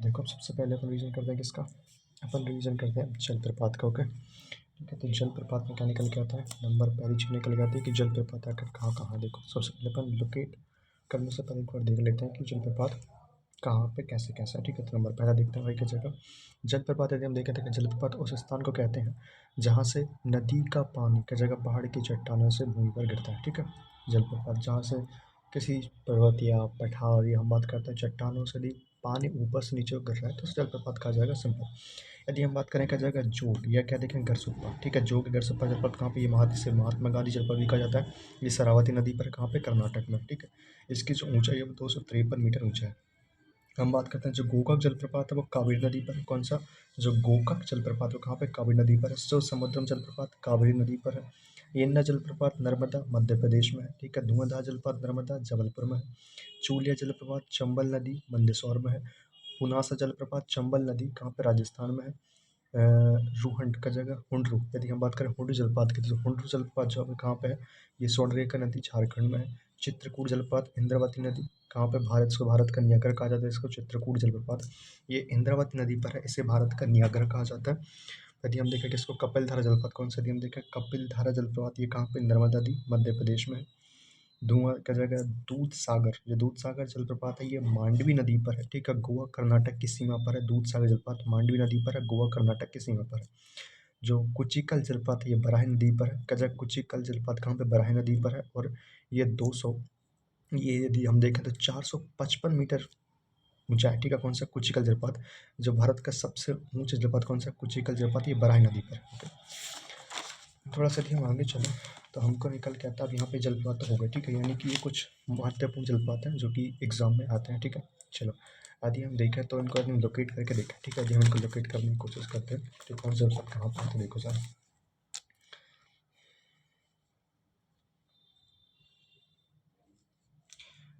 देखो, अब सबसे पहले अपन रिवीजन करते हैं किसका। अपन रिवीजन करते हैं जलप्रपात का। ओके, ठीक है। तो जलप्रपात में क्या निकल के आता है, नंबर पहली चीज़ निकल के आती है कि जलप्रपात आकर कहाँ कहाँ। देखो, सबसे पहले अपन लोकेट करने से पहले एक बार देख लेते हैं कि जलप्रपात कहाँ पे कैसे कैसा है। ठीक है, तो नंबर पहला देखते हैं भाई क्या जगह। जलप्रपात यदि हम देखें तो जलप्रपात उस स्थान को कहते हैं जहाँ से नदी का पानी का जगह पहाड़ की चट्टानों से भूमि पर गिरता है। ठीक है, जलप्रपात जहाँ से किसी पर्वत या पठार या हम बात करते हैं चट्टानों से यदि पानी ऊपर से नीचे गिर रहा है तो उसे जलप्रपात कहा जाएगा। सिंपल। यदि हम बात करें क्या जाएगा जोग या क्या देखें गरसुप्पा। ठीक है, जोग गरसुप्पा जलप्रपात कहाँ पे, ये महात्मा गांधी जलप्रपात भी कहा जाता है। ये शरावती नदी पर कहाँ पे, कर्नाटक में। ठीक है, इसकी जो ऊंचाई है वो 253 मीटर ऊंचा है। हम बात करते हैं जो गोकाक जलप्रपात है वो कावेरी नदी पर है। कौन सा, जो गोकाक जलप्रपात है वो कहाँ पे, कावेरी नदी पर है। जो समुद्रम जलप्रपात कावेरी नदी पर है। यन्ना जलप्रपात नर्मदा मध्य प्रदेश में है। ठीक है, धुआंधार जलप्रपात नर्मदा जबलपुर में है। चूलिया जलप्रपात चंबल नदी मंदसौर में है। पुनासा जलप्रपात चंबल नदी कहाँ पे, राजस्थान में है। रूहंड का जगह हुंडरू, यदि हम बात करें हुंडरू जलप्रपात की तो हुंडरू जलप्रपात जो है कहाँ पे है, ये स्वर्णरेखा नदी झारखंड में है। चित्रकूट जलप्रपात इंद्रावती नदी कहाँ पे, भारत का न्यागर कहा जाता है इसको, चित्रकूट जलप्रपात ये इंद्रावती नदी पर है, इसे भारत का न्यागर कहा जाता है। यदि हम देखें किसको, कपिलधारा जलप्रपात कौन सा, यदि हम देखें कपिलधारा जलप्रपात ये कहाँ पे, नर्मदा नदी मध्य प्रदेश में है। धुआं का जगह दूध सागर, जो दूध सागर जलप्रपात है ये मांडवी नदी पर है। ठीक है, गोवा कर्नाटक की सीमा पर है। दूध सागर जलप्रपात मांडवी नदी पर है, गोवा कर्नाटक की सीमा पर है। जो कुचिकल जलप्रपात है ये बराही नदी पर है। कजक कुचिकल जलप्रपात कहाँ पे, बराही नदी पर है। और ये 200, ये यदि हम देखें तो 455 मीटर ऊंचा है। ठीक है, कौन सा, कुचिकल जलप्रपात। जो भारत का सबसे ऊंचा जलप्रपात कौन सा, कुचिकल जलप्रपात, ये बराही नदी पर है। ओके, थोड़ा सा यदि हम आगे चलें तो हमको निकल के आता है अब यहाँ पे जलप्रपात हो गए। ठीक है, यानी कि ये कुछ महत्वपूर्ण जलप्रपात हैं जो कि एग्जाम में आते हैं। ठीक है, चलो यदि हम देखें तो इनको हम लोकेट करके देखें। ठीक है, यदि हम इनको लोकेट करने की कोशिश करते हैं तो कौन सा जलप्रपात कहाँ पर है, तो देखो सर,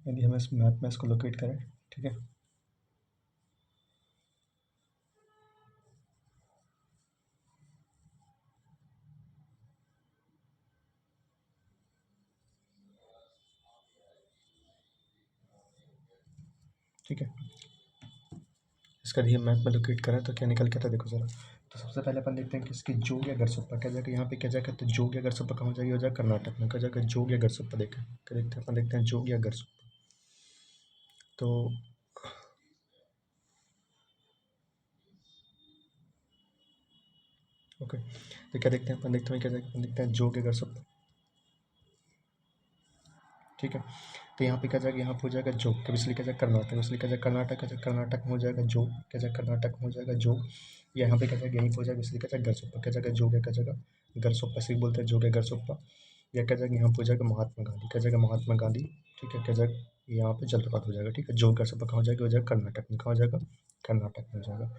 यदि हम इस मैप में इसको लोकेट करें। ठीक है, ठीक है, इसका यदि हम मैप में लोकेट करें तो क्या निकल के आता है, देखो जरा। तो सबसे पहले अपन देखते हैं कि इसकी जोग या गरसुप्पा क्या जाएगा, यहाँ पे क्या जाएगा, तो जोग या गरसुप्पा कहाँ हो जाएगी, हो जाएगा कर्नाटक में। क्या जाएगा, जोग या गरसुप्पा देखें, क्या देखते हैं अपन, देखते हैं जोग या गरसुप्पा। तो ओके, तो क्या देखते हैं अपन, देखते हैं क्या जाएगा, अपन देखते हैं जोग या गरसुप्पा। ठीक है, तो यहाँ पे क्या जाएगा, यहाँ पे हो जाएगा जोग, कब इसलिए क्या जाएगा कर्नाटक, इसलिए क्या जाएगा कर्नाटक, क्या जाएगा कर्नाटक में हो जाएगा जोग, क्या जाएगा कर्नाटक में हो जाएगा जोग। या यहाँ पे क्या जाएगा, यहीं पे हो जाएगा, इसलिए क्या जाएगा गरसुप्पा, क्या जाएगा जोग है, क्या जाएगा गरसुप्पा से बोलते हैं जोग है गरसुप्पा। या क्या जाएगा, यहाँ पे हो जाएगा महात्मा गांधी, क्या जाएगा महात्मा गांधी। ठीक है, क्या जाएगा, यहाँ पे जलप्रपात हो जाएगा। ठीक है, जोग गरसुप्पा कहाँ हो जाएगा, हो जाएगा कर्नाटक में, कहाँ हो जाएगा, कर्नाटक में हो जाएगा।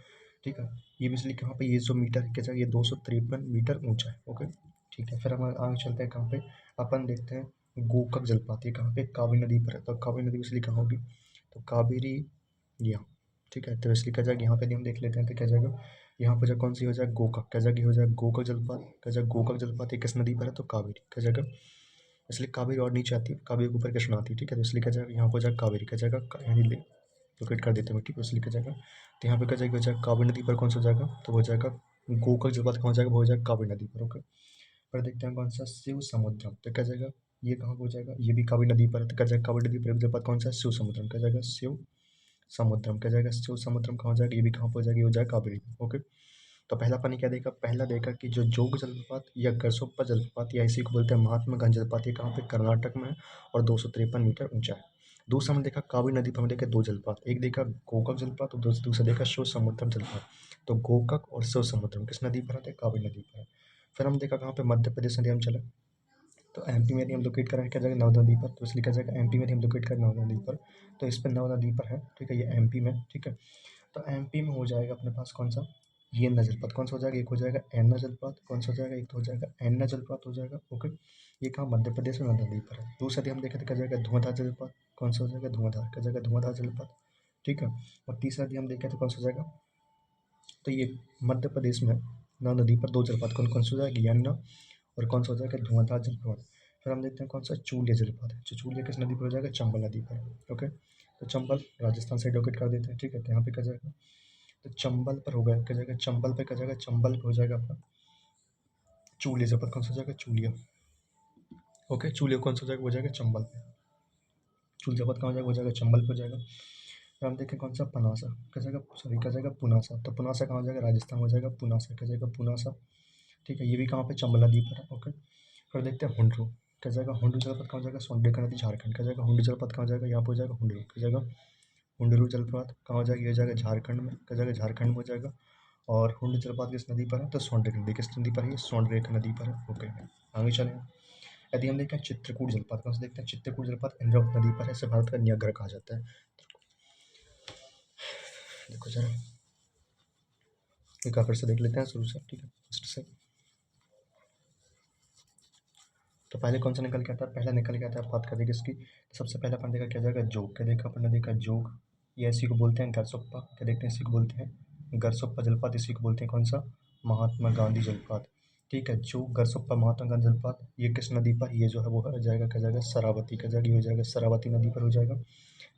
ठीक है, ये बिजली कहाँ पे, ये जो मीटर क्या जाएगा, ये 253 मीटर ऊंचा है। ओके, ठीक है, फिर हम आगे चलते हैं कहाँ पे, अपन देखते हैं गोकाक जलप्रपात, ये कहाँ पे, कावेरी नदी पर है। तो कावेरी नदी इसलिए कहाँ होगी, तो कावेरी यहाँ। ठीक है, तो इसलिए क्या जाएगा, यहाँ पे भी हम देख लेते हैं तो क्या जाएगा, यहाँ पर जो कौन सी हो जाएगा, गोकाक, क्या जाएगी, हो जाएगा गोकाक जलप्रपात, क्या जाएगा गोकाक जलप्रपात, ये किस नदी पर है, तो कावेरी, क्या जाएगा, इसलिए कावेरी और नीचे आती है, कावेरी के ऊपर कृष्णा आती है। ठीक है, तो इसलिए क्या जाएगा, यहाँ पर हो जाएगा कावेरी, क्या जाएगा यानी लोकेट कर देते हैं। ठीक है, इसलिए क्या जाएगा, तो यहाँ पे क्या जाएगा, हो जाएगा कावेरी नदी पर कौन सा हो जाएगा, तो हो जाएगा गोकाक जलप्रपात कहाँ हो जाएगा, वो हो जाएगा कावेरी नदी पर। ओके, पर देखते हैं कौन सा, शिव समुद्रम, तो क्या जाएगा, ये कहाँ हो जाएगा, ये भी कावेरी नदी पर है। तो क्या जाएगा, कावेरी नदी पर जलप्रपात कौन सा है, शिव समुद्रम, क्या जाएगा शिव समुद्रम, क्या जाएगा शिव समुद्रम कहाँ हो जाएगा, ये भी कहाँ पे हो जाएगा, ये हो जाएगा कावेरी में। ओके, तो पहला पानी क्या देखा, पहला देखा कि जो जोग जलप्रपात या गरसोप्पा जलप्रपात या इसी को बोलते हैं महात्मा गांधी जलप्रपात, ये कहाँ पे, कर्नाटक में है और 253 मीटर ऊंचा है। दूसरा हमने देखा कावेरी नदी पर हमने देखा दो जलप्रपात, एक देखा गोकाक जलप्रपात और दूसरा देखा शिव समुद्रम जलप्रपात। तो गोकाक और शिव समुद्रम किस नदी पर है, कावेरी नदी पर है। फिर हम देखा कहाँ पे, मध्य प्रदेश नदी हम चले, तो एमपी में यदि हम लोकेट करें क्या जाएगा, नर्मदा नदी पर, तो इसलिए क्या जाएगा एमपी में यदि हम लोकेट करें नर्मदा नदी पर, तो इस पर नर्मदा नदी पर है। ठीक है, ये एमपी में। ठीक है, तो एमपी में हो जाएगा अपने पास कौन सा, ये एन्ना जलप्रपात, कौन सा हो जाएगा, एक हो जाएगा एन्ना जलप्रपात, कौन सा हो जाएगा, एक तो हो जाएगा एन्ना जलप्रपात हो जाएगा। ओके, ये कहाँ, मध्य प्रदेश में नर्मदा नदी पर है। दूसरा यदि हम देखें तो क्या जाएगा, धुआंधार जलप्रपात, कौन सा हो जाएगा, धुआंधार, क्या जाएगा धुआंधार जलप्रपात। ठीक है, और तीसरा यदि हम देखें तो कौन सा हो जाएगा, तो ये मध्य प्रदेश में नर्मदा नदी पर दो जलप्रपात, कौन कौन सा हो जाएगा, यन्ना और कौन सा हो जाएगा, धुआंधार जलप्रपात। फिर हम देखते हैं कौन सा, चूलिया जलप्रपात है, जो चूलिया किस नदी पर हो जाएगा, चंबल नदी पर। ओके, तो चंबल राजस्थान से लोकेट कर देते हैं, ठीक है। तो यहाँ पे क्या जाएगा, तो चंबल पर हो गया, क्या जाएगा चंबल पे, क्या जाएगा चंबल पे हो जाएगा आपका चूलिया जनपद, कौन सा हो जाएगा चूलिया, ओके। चूलिया कौन सा हो जाएगा, हो जाएगा चंबल पे। चूल जनपद कहाँ हो जाएगा, हो जाएगा चंबल पे हो जाएगा। फिर हम देखें कौन सा पनासा, क्या जाएगा सॉरी क्या जाएगा पुनासा, तो पुनासा कहाँ हो जाएगा, राजस्थान हो जाएगा पुनासा, क्या जाएगा पुनासा, ठीक है। ये भी कहाँ पे, चंबल नदी पर है, ओके। फिर देखते हैं हुंड्रू, क्या जाएगा हुंड्रू जलप्रपात कहाँ हो जाएगा, सोंडेका नदी झारखंड, क्या जाएगा हुंड्रू जलप्रपात कहाँ हो जाएगा, यहाँ पे हो जाएगा हुंड्रू, क्या जाएगा हुंडरू जलप्रपात कहाँ हो जाएगा, ये जाएगा झारखंड में, क्या जाएगा झारखंड में हो जाएगा। और हुंड जलप्रपात किस नदी पर है, तो सोंडरेख नदी, किस नदी पर है, ये सोंडरेख नदी पर है, ओके। आगे चलें, यदि हम देखते हैं चित्रकूट जलप्रपात, कौन सा देखते हैं चित्रकूट जलप्रपात इंद्रावती नदी पर है, इसे भारत का न्यायग्र कहा जाता है। देखो जरा एक बार फिर से देख लेते हैं शुरू से, ठीक है फर्स्ट से। तो पहले कौन सा निकल के आता है, पहला निकल के आता है, बात करेंगे इसकी। तो सबसे पहले अपन देखा क्या जाएगा जोग, क्या देखा अपन ने देखा जोग, ये इसी को बोलते हैं गरसोप्पा, क्या देखते हैं इसी को बोलते हैं गरसोप्पा जलपात, इसी को बोलते हैं कौन सा, महात्मा गांधी जलपात, ठीक है। जो गरसोप्पा महात्मा गांधी जलपात ये किस नदी पर, ये जो है वो हो जाएगा क्या जाएगा शरावती, क्या जाएगी हो जाएगा शरावती नदी पर हो जाएगा,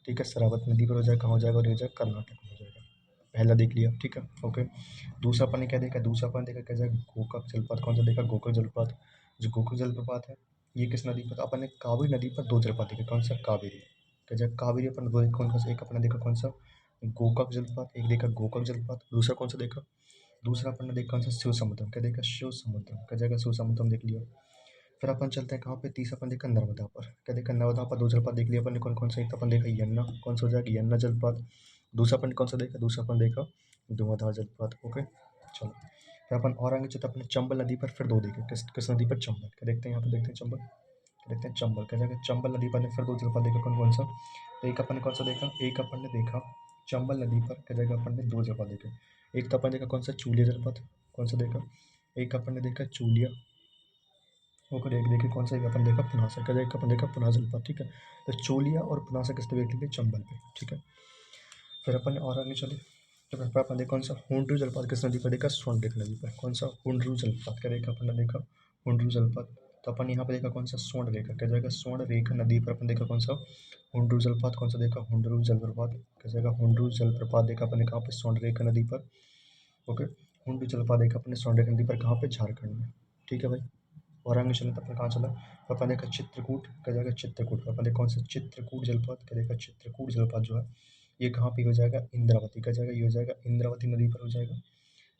ठीक है। शरावती नदी पर हो जाएगा, कहाँ हो जाएगा, और ये जाएगा कर्नाटक में हो जाएगा। पहला देख लिया, ठीक है, ओके। दूसरा अपन ने क्या देखा, दूसरा अपन देखा क्या जाएगा गोकाक जलपात, कौन सा देखा गोकाक जलपात, जो गोकाक जलप्रपात है ये किस नदी पर, अपन ने कावेरी नदी पर दो जलप्रपात देखे, कौन सा कावेरी, क्या जाएगा कावेरी अपन दो कौन सा, एक अपन ने देखा कौन सा गोकाक जलप्रपात, एक देखा गोकाक जलप्रपात, दूसरा कौन सा देखा, दूसरा अपन ने देखा कौन सा शिव समुद्रम, क्या देखा शिव समुद्रम, क्या जाएगा शिव समुद्रम देख लिया। फिर अपन चलते हैं कहाँ पे, तीसरा अपन देखा नर्मदा पर, क्या देखा नर्मदा पर दो जलप्रपात देख लिया अपन ने, कौन कौन सा, एक तो अपन देखा यमुना, कौन सा हो जाएगा यमुना जलप्रपात, दूसरा अपन ने कौन सा देखा, दूसरा अपन देखा धुआंधार जलप्रपात, ओके। चलो फिर अपन और आगे चलते अपने चंबल नदी पर फिर दो देखे, किस किस नदी पर, चंबल, क्या देखते हैं यहाँ पे, देखते हैं चंबल, क्या देखते हैं चंबल, क्या जाएगा चंबल नदी पर ने फिर दो जलप्रपात देखा, कौन कौन सा, तो एक अपन ने कौन सा देखा, एक अपन ने देखा चंबल नदी पर, क्या जाएगा अपन ने दो जलप्रपात देखे, एक तो अपन ने देखा कौन सा चूलिया जलप्रपात, कौन सा देखा, एक अपन ने देखा चूलिया, ओके। एक देखे कौन सा, एक अपन देखा पुनासा, क्या एक अपन देखा पुनासा जलप्रपात, ठीक है। तो चोलिया और पुनासा किस पे देख लेंगे, चंबल पे, ठीक है। फिर अपन और आगे चले, तो फिर अपन देखा कौन सा हुंड्रू जलप्रपात किस नदी पर देखा, सोंडेक नदी पर, कौन सा हुंड्रू जलप्रपात, क्या देखा अपन ने देखा हुंड्रू जलप्रपात, तो अपन यहाँ पे देखा कौन सा स्वर्ण रेखा, क्या जाएगा स्वर्ण रेखा नदी पर अपन देखा कौन सा हुंड्रू जलप्रपात, कौन सा देखा हुंड्रू जलप्रपात, क्या जाएगा हुंड्रू जलप्रपात देखा अपन ने कहाँ पे, स्वर्ण रेखा नदी पर, ओके। हुंड्रू जलप्रपात देखा अपने स्वर्ण रेखा नदी पर, कहाँ पे, झारखंड में, ठीक है भाई। और आगे चले तो अपन कहाँ चला, तो अपन देखा चित्रकूट, क्या जाएगा चित्रकूट, अपन देखा कौन सा चित्रकूट जलप्रपात, क्या देखा चित्रकूट जलप्रपात जो है ये कहाँ पे हो जाएगा, इंद्रावती, का जाएगा ये हो जाएगा इंद्रावती नदी पर हो जाएगा,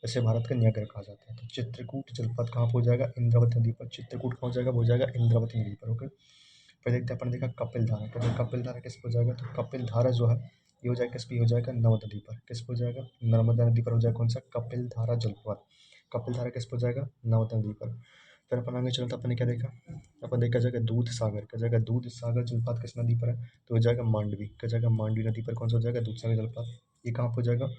इसे भारत का न्यायग्र कहा जाता है। तो चित्रकूट जलप्रपात कहाँ पर हो जाएगा, इंद्रावती नदी पर, चित्रकूट कहाँ हो जाएगा, वो हो जाएगा इंद्रावती नदी पर, ओके। फिर देखते हैं अपन देखा कपिल धारा, तो कपिल धारा किस पर हो जाएगा, तो कपिल धारा जो है ये हो जाएगा किस पे हो जाएगा, नर्मदा नदी पर, किस पर हो जाएगा, नर्मदा नदी पर हो जाएगा कौन सा कपिल धारा जलप्रपात, कपिल धारा किस पर हो जाएगा, नर्मदा नदी पर। फिर अपन आगे चलते अपन ने क्या देखा, अपन देखा जाएगा दूध सागर, क्या जाएगा दूध सागर जलप्रपात किस नदी पर है, तो हो जाएगा मांडवी, क्या जाएगा मांडवी नदी पर, कौन सा हो जाएगा दूध सागर जलप्रपात, ये कहाँ पर हो जाएगा,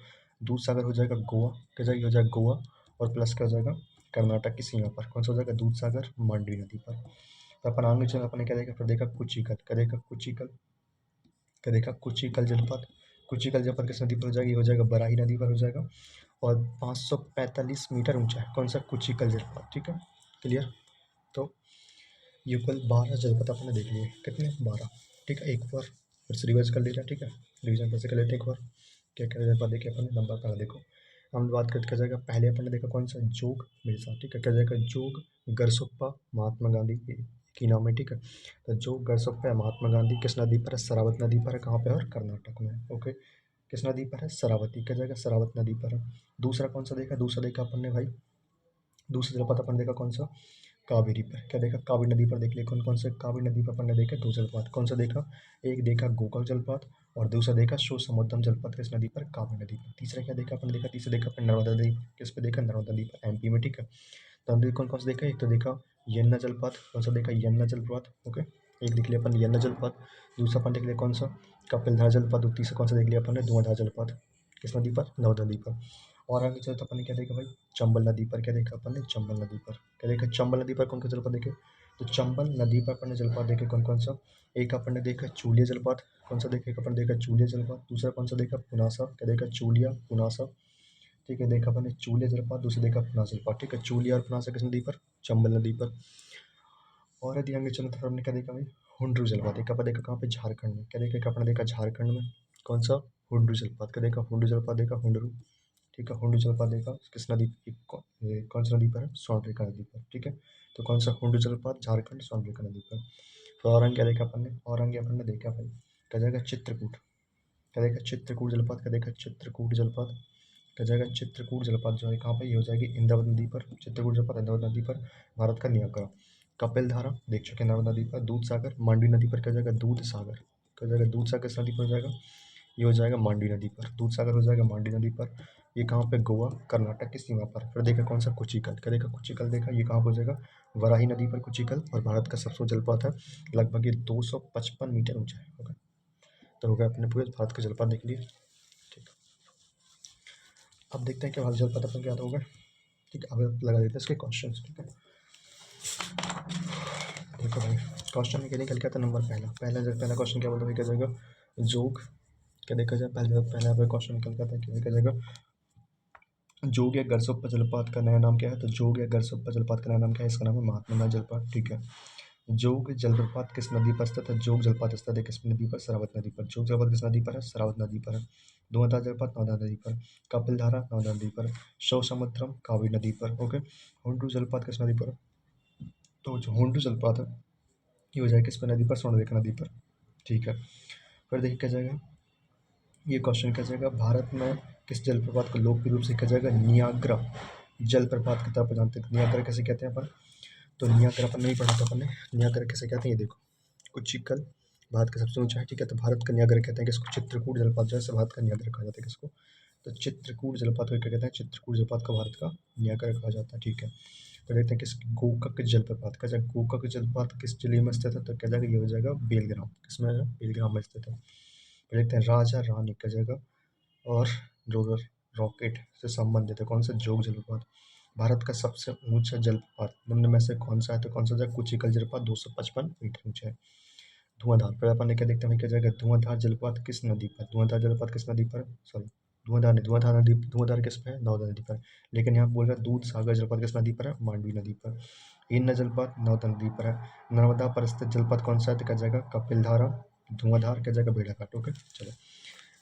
दूध सागर हो जाएगा गोवा, क्या जाएगा हो जाएगा गोवा, और प्लस क्या हो जाएगा कर्नाटक की सीमा पर, कौन सा हो जाएगा दूध सागर मांडवी नदी पर। तो अपन आगे चल अपन ने क्या देखा, फिर देखा कुचिकल, क्या देखा कुचिकल, क्या देखा कुचिकल जलप्रपात, कुचिकल जलप्रपात किस नदी पर हो जाएगा, ये हो जाएगा बराही नदी पर हो जाएगा, और 545 मीटर ऊंचा है, कौन सा कुचिकल जलप्रपात, ठीक है क्लियर। तो ये कुल 12 जलप्रपात आपने देख लिए, कितने 12, ठीक है। एक बार फिर से रिवाइज कर लीजिए, ठीक है, रिविजन फिर से कर लेते हैं एक बार, क्या क्या जलप्रपात देखे अपन ने, नंबर पहला देखो, हम बात करते क्या जाएगा, पहले अपन ने देखा कौन सा जोग मिर्जा, ठीक है, क्या जाएगा जोग गरसोप्पा महात्मा गांधी की नाम है, ठीक है। तो जोग गरसोप्पा महात्मा गांधी किस नदी पर है, शरावत नदी पर है, कहाँ पे है, और कर्नाटक में, ओके। किस नदी पर है, शरावती, क्या जाएगा शरावत नदी पर है। दूसरा कौन सा देखा, दूसरा देखा अपन ने भाई, दूसरा जलप्रपात अपन ने देखा कौन सा कावेरी पर, क्या देखा कावेरी नदी पर देख लिया, कौन कौन से कावेरी नदी पर अपन ने देखा दो जलप्रपात, कौन सा देखा, एक देखा गोकाक जलप्रपात, और दूसरा देखा शो समुद्रम जलप्रपात किस नदी पर, कावेरी नदी पर। तीसरा क्या देखा अपन ने देखा, तीसरा देखा अपन नर्मदा नदी, किस पे देखा, नर्मदा नदी पर, एमपी में, ठीक है। तो हमने कौन कौन सा देखा, एक तो देखा यमुना जलप्रपात, कौन सा देखा यमुना जलप्रपात, ओके, एक देख लिया अपन यमुना जलप्रपात, दूसरा अपन देख लिया कौन सा कपिलधारा जलप्रपात, और तीसरा कौन सा देख लिया अपन ने धुआंधार जलप्रपात, किस नदी पर, नर्मदा नदी पर। और आगे चले तो अपन ने क्या देखा भाई, चंबल नदी पर, क्या देखा अपन ने चंबल नदी पर, क्या देखा चंबल नदी पर कौन कौन जलप्रपात देखे, तो चंबल नदी पर अपन ने जलप्रपात देखे कौन कौन सा, एक अपन ने देखा चूलिया जलप्रपात, कौन सा देखा, एक अपन ने देखा चूलिया जलप्रपात, दूसरा कौन सा देखा पुनासा, क्या देखा चूलिया पुनासा, ठीक है, देखा अपन ने चूलिया जलप्रपात, दूसरा देखा पुनासा जलप्रपात, ठीक है। चूलिया और पुनासा किस नदी पर, चंबल नदी पर। और यदि आगे चले तो फिर हमने क्या देखा भाई, हुंड्रू जलपात, एक अपन देखा कहाँ पे, झारखंड में। क्या देखा, अपने देखा झारखंड में, कौन सा, हुंड्रू जलपात। क्या देखा, हुंड्रू जलपात देखा, हुंड्रू, ठीक है। हुंड्रू जलपात देखा किस नदी, ये कौन सी नदी पर है, स्वर्णरेखा नदी पर, ठीक है। तो कौन सा, हुंड्रू जलपात, झारखंड, स्वर्णरेखा नदी पर। फिर औरंग क्या देखा अपन ने, औरंग अपन ने देखा भाई, क्या जाएगा, चित्रकूट। क्या देखा, चित्रकूट जलपात। क्या देखा, चित्रकूट जलपात। क्या जाएगा, चित्रकूट जलपात जो है कहाँ पर, ये हो जाएगी इंद्रावती नदी पर। चित्रकूट जलपात इंद्रावती नदी पर, भारत का नियाग्रा। कपिल धारा देख चुके हैं नर्मदा नदी पर। दूध सागर मांडवी नदी पर, क्या जाएगा, दूध सागर। क्या जाएगा, दूध सागर किस नदी पर हो जाएगा, ये हो जाएगा मांडवी नदी पर। दूध सागर हो जाएगा मांडवी नदी पर। ये कहाँ पे, गोवा कर्नाटक की सीमा पर। फिर देखा कौन सा, कुचिकल। क्या देखा, कुचिकल देखा, ये कहाँ पर हो जाएगा, वराही नदी पर कुचिकल। और भारत का सबसे ऊंचा जलपात है, लगभग ये 255 मीटर ऊंचा है। ओके, तो हो गया अपने पूरे भारत के जलपात देख लिए। ठीक, अब देखते हैं कि भारत जलपात अपन क्या होगा। ठीक है, अब लगा देते हैं इसके क्वेश्चन। ठीक है, देखो भाई, क्वेश्चन में क्या निकल के आता है, नंबर पहला क्वेश्चन क्या बोलता है, क्या जाएगा, जोग। क्या देखा जाए, पहले यहाँ पे क्वेश्चन निकल के आता है, क्या देखा जाएगा, जोग या गरसोप्पा जलपात का नया नाम क्या है। तो जोग या गरसोप्पा जलपात का नया नाम क्या है, इसका नाम है महात्मा गांधी जलपात। ठीक है, जोग जलप्रपात किस नदी पर स्थित है, जोग जलपात स्थित है किस नदी पर, शरावत नदी पर। जोग जलपात किस नदी पर है, शरावत नदी पर है। धुआंधार जलपात नर्मदा नदी पर। कपिल धारा नर्मदा नदी पर। शव समुद्रम कावेरी नदी पर। ओके, हुंड्रू जलपात किस नदी पर है? तो जो हुंड्रू जलपात है ये हो जाएगा किस पर, नदी पर, स्वर्णरेखा नदी पर। ठीक है, फिर देखिए क्या जाएगा, ये क्वेश्चन क्या जाएगा, भारत में किस जलप्रपात को लोकप्रिय रूप से कहा जाएगा, नियाग्रा जलप्रपात की तरफ जानते हैं। नियाग्रा कैसे कहते हैं अपन, तो नियाग्रा अपन नहीं पढ़ा था अपन ने, नियाग्रा कैसे कहते हैं ये देखो, कुचिकल भारत का सबसे ऊंचा है। ठीक है, तो भारत का नियाग्रा कहते हैं किसको, चित्रकूट जलपात जो है भारत का नियाग्रा कहा जाता है किसको, तो चित्रकूट जलपात को क्या कहते हैं, चित्रकूट जलपात को भारत का नियाग्रा कहा जाता है। ठीक है, तो देखते हैं किस, गोकक जलप्रपात का जाएगा, गोकक जलप्रपात किस जिले में स्थित है, तो क्या जाएगा, ये हो जाएगा बेलग्राम, किसमें है, बेलग्राम में स्थित है। फिर देखते हैं राजा रानी का जगह और रोलर रॉकेट से संबंधित है कौन सा, जोग जलप्रपात। भारत का सबसे ऊंचा जलप्रपात निम्न में से कौन सा है, तो कौन सा जाएगा, कुचिकल जलप्रपात 255 मीटर ऊंचा है। धुआंधार, फिर अपन ने क्या देखते हैं क्या जाएगा, धुआंधार जलप्रपात किस नदी पर, धुआंधार जलप्रपात किस नदी पर, सॉरी, धुआंधार नहीं, धुआंधार नदी, धुआंधार किस पे है, नर्मदा नदी पर। लेकिन यहाँ बोल रहा है दूध सागर जलप्रपात किस नदी पर है, मांडवी नदी पर। इन जलप्रपात नर्मदा नदी पर है। नर्मदा पर स्थित जलप्रपात कौन सा है, तो क्या जाएगा, कपिल धारा। धुआंधार क्या जाएगा, भेड़ाघाट। ओके, चलो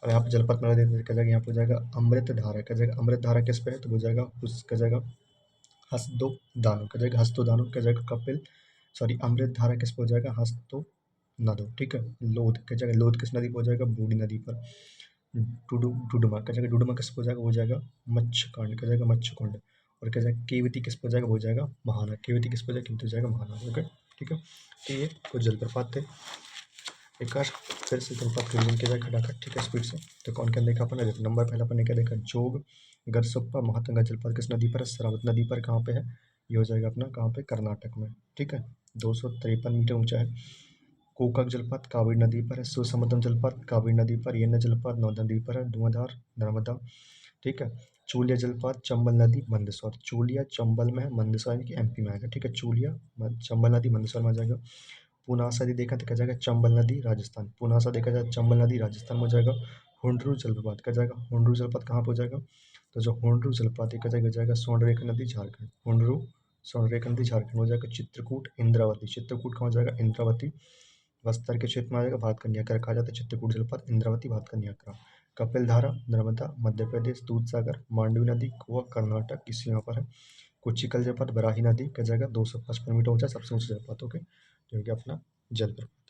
अब यहाँ पे जलपथ में देते क्या जाएगा, यहाँ पे हो जाएगा अमृत धारा। क्या जाएगा, अमृत धारा किस पे है, तो हो जाएगा उसका जाएगा हस्तो दानो। क्या जाएगा, हस्तो दानो। क्या जाएगा, कपिल, सॉरी, अमृत धारा किस पे हो जाएगा, हस्तो नदो। ठीक है, लोध क्या जाएगा, लोध किस नदी पर हो जाएगा, बूढ़ी नदी पर। डुडुमा क्या जाएगा, डुडुमा किस पे हो जाएगा, हो जाएगा मच्छकांड। क्या जाएगा, मच्छकुंड। और क्या जाएगा, केवती किस पे हो जाएगा, हो जाएगा महाना। केवती किस पे हो जाएगा, केवती हो जाएगा महाना। ओके, ठीक है, तो ये कुछ जलप्रपात थे। एक बार फिर से जलपात का रिवीजन किया जाए खटाखट, ठीक है, स्पीड से। तो कौन क्या देखा अपन ने, देखो नंबर पहला अपन ने क्या देखा, जोग गरसप्पा महातंगा जलपात किस नदी पर है, शरावत नदी पर। कहाँ पे है, ये हो जाएगा अपना कहाँ पे, कर्नाटक में। ठीक है, 253 मीटर ऊंचा है। कोकक जलपात कावेरी नदी पर है। सुसमुद्रम जलपात कावेरी नदी पर। यन्न जलपात नर्मदा नदी पर है। धुआंधार नर्मदा। ठीक है, चूलिया जलपात चंबल नदी मंदसौर। चूलिया चंबल में है, मंदसौर यानी कि एमपी में आएगा। ठीक है, चूलिया चंबल नदी मंदसौर में आ जाएगा। पुनासा यदि देखा तो क्या जाएगा, चंबल नदी राजस्थान। पुनासा देखा जाए चंबल नदी राजस्थान में हो जाएगा। हुंड्रू जलप्रपात क्या जाएगा, हुंड्रू जलप्रपात कहाँ पर हो जाएगा, तो जो हुंड्रू जलप्रपात ये क्या जाएगा, स्वर्णरेखा नदी झारखंड। हुंड्रू स्वर्णरेखा नदी झारखंड हो जाएगा। चित्रकूट इंद्रावती, चित्रकूट कहाँ हो जाएगा, इंद्रावती बस्तर के क्षेत्र में आ जाएगा। भारत का न्याकरा कहा जाता है चित्रकूट जलप्रपात, इंद्रावती भारत का न्याकरा। कपिल धारा नर्मदा मध्य प्रदेश। दूध सागर मांडवी नदी गोवा कर्नाटक की सीमा पर है। कुचिकल जलप्रपात बराही नदी का जाएगा 255 मीटर ऊंचा, सबसे ऊंचा जलप्रपात। ओके, जो कि अपना जल प्रपात।